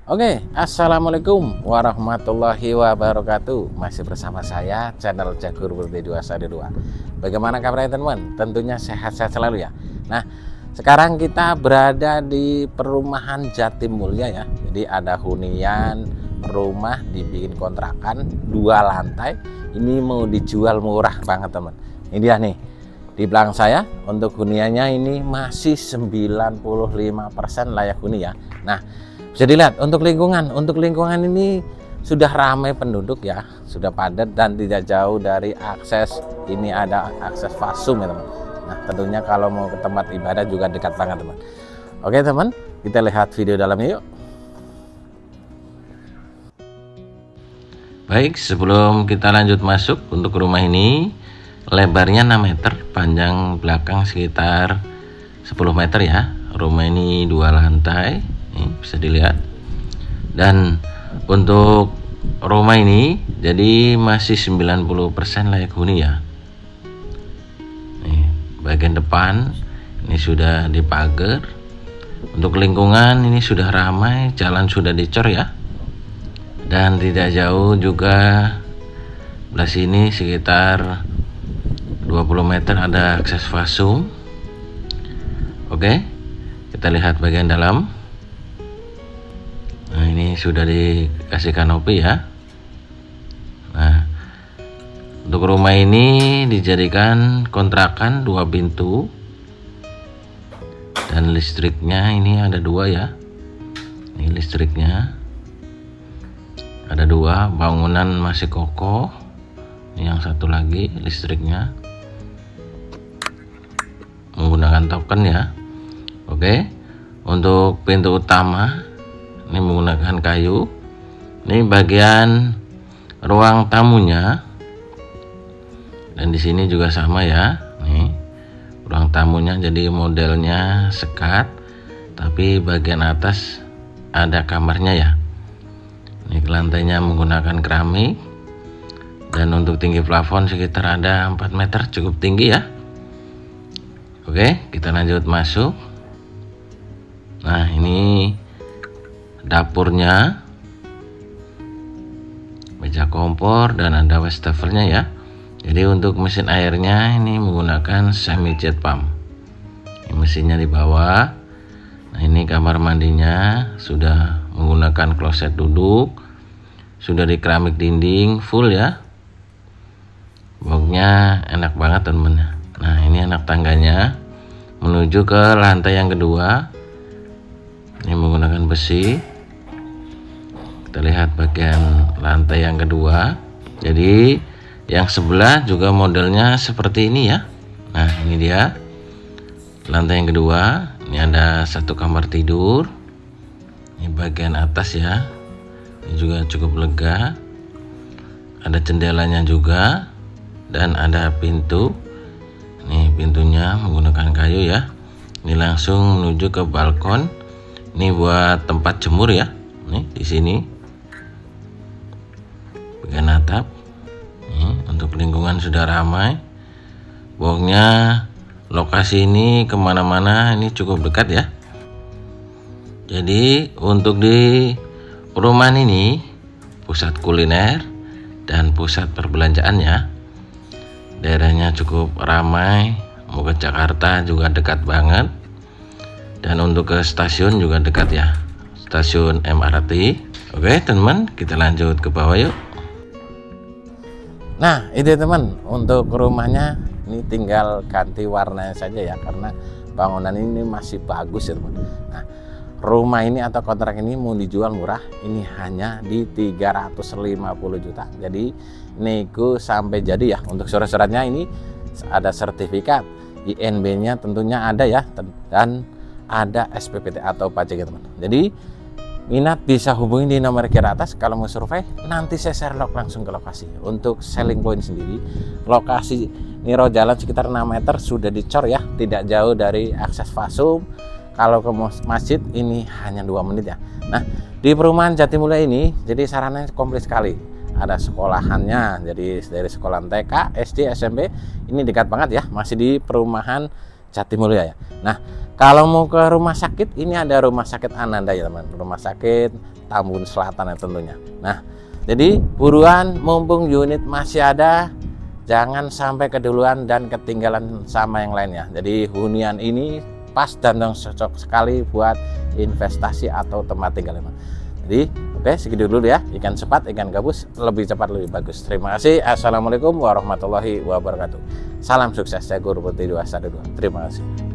Oke, assalamualaikum warahmatullahi wabarakatuh. Masih bersama saya, channel Jagur Berde 212. Bagaimana kabarnya teman-teman? Tentunya sehat-sehat selalu ya. Nah, sekarang kita berada di perumahan Jatimulya ya. Jadi ada hunian rumah dibikin kontrakan 2 lantai. Ini mau dijual murah banget teman. Ini dia nih. Di belakang saya untuk huniannya ini masih 95% layak huni ya. Nah, bisa dilihat untuk lingkungan ini sudah ramai penduduk ya, sudah padat dan tidak jauh dari akses. Ini ada akses fasum ya teman. Nah, tentunya kalau mau ke tempat ibadah juga dekat banget teman. Oke teman, kita lihat video dalamnya yuk. Baik, sebelum kita lanjut masuk, untuk rumah ini lebarnya 6 meter, panjang belakang sekitar 10 meter ya. Rumah ini 2 lantai, ini bisa dilihat. Dan untuk rumah ini jadi masih 90% layak huni ya. Nih, bagian depan ini sudah dipagar. Untuk lingkungan ini sudah ramai, jalan sudah dicor ya. Dan tidak jauh juga belah sini sekitar 20 meter ada akses fasum. Oke, kita lihat bagian dalam. Nah, ini sudah dikasih kanopi ya. Nah, untuk rumah ini dijadikan kontrakan 2 pintu. Dan listriknya ini ada 2 ya. Ini listriknya ada 2, bangunan masih kokoh. Ini yang satu lagi listriknya menggunakan token ya. Oke, untuk pintu utama ini menggunakan kayu. Ini bagian ruang tamunya, dan di sini juga sama ya. Nih ruang tamunya, jadi modelnya sekat, tapi bagian atas ada kamarnya ya. Ini lantainya menggunakan keramik, dan untuk tinggi plafon sekitar ada 4 meter, cukup tinggi ya. Oke, kita lanjut masuk. Nah, ini dapurnya, meja kompor, dan ada wastafelnya ya. Jadi untuk mesin airnya ini menggunakan semi jet pump. Ini mesinnya di bawah. Nah, ini kamar mandinya sudah menggunakan kloset duduk, sudah di keramik dinding full ya. Boxnya enak banget teman-teman. Nah, ini anak tangganya menuju ke lantai yang kedua. Ini menggunakan besi. Kita lihat bagian lantai yang kedua. Jadi yang sebelah juga modelnya seperti ini ya. Nah, ini dia lantai yang kedua. Ini ada 1 kamar tidur. Ini bagian atas ya. Ini juga cukup lega. Ada jendelanya juga, dan ada pintu. Nih pintunya menggunakan kayu ya. Ini langsung menuju ke balkon. Ini buat tempat jemur ya. Nih di sini bagian atap. Nih, untuk lingkungan sudah ramai. Boxnya lokasi ini kemana-mana ini cukup dekat ya. Jadi untuk di perumahan ini pusat kuliner dan pusat perbelanjaan ya. Daerahnya cukup ramai, mau ke Jakarta juga dekat banget. Dan untuk ke stasiun juga dekat ya, stasiun MRT. Oke teman, kita lanjut ke bawah yuk. Nah, itu teman, untuk rumahnya ini tinggal ganti warnanya saja ya, karena bangunan ini masih bagus ya teman. Nah, rumah ini atau kontrak ini mau dijual murah, ini hanya di 350 juta. Jadi nego sampai jadi ya. Untuk surat-suratnya ini ada sertifikat, INB-nya tentunya ada ya, dan ada SPPT atau pajak ya teman. Jadi minat bisa hubungi di nomor kiri atas. Kalau mau survei nanti saya share langsung ke lokasi. Untuk selling point sendiri, lokasi Niro jalan sekitar 6 meter, sudah dicor ya, tidak jauh dari akses fasum. Kalau ke masjid ini hanya 2 menit ya. Nah, di perumahan Jatimulya ini jadi sarannya komplit sekali. Ada sekolahannya, jadi dari sekolah TK, SD, SMP ini dekat banget ya, masih di perumahan Jatimulya ya. Nah, Kalau mau ke rumah sakit, ini ada rumah sakit Ananda ya teman, rumah sakit Tambun Selatan ya tentunya. Nah, jadi buruan mumpung unit masih ada, jangan sampai keduluan dan ketinggalan sama yang lainnya. Jadi hunian ini pas dan cocok sekali buat investasi atau tempat tinggal teman. Jadi oke, segitu dulu ya, ikan cepat, ikan gabus, lebih cepat lebih bagus. Terima kasih. Assalamualaikum warahmatullahi wabarakatuh. Salam sukses, saya Guru Putri 212. Terima kasih.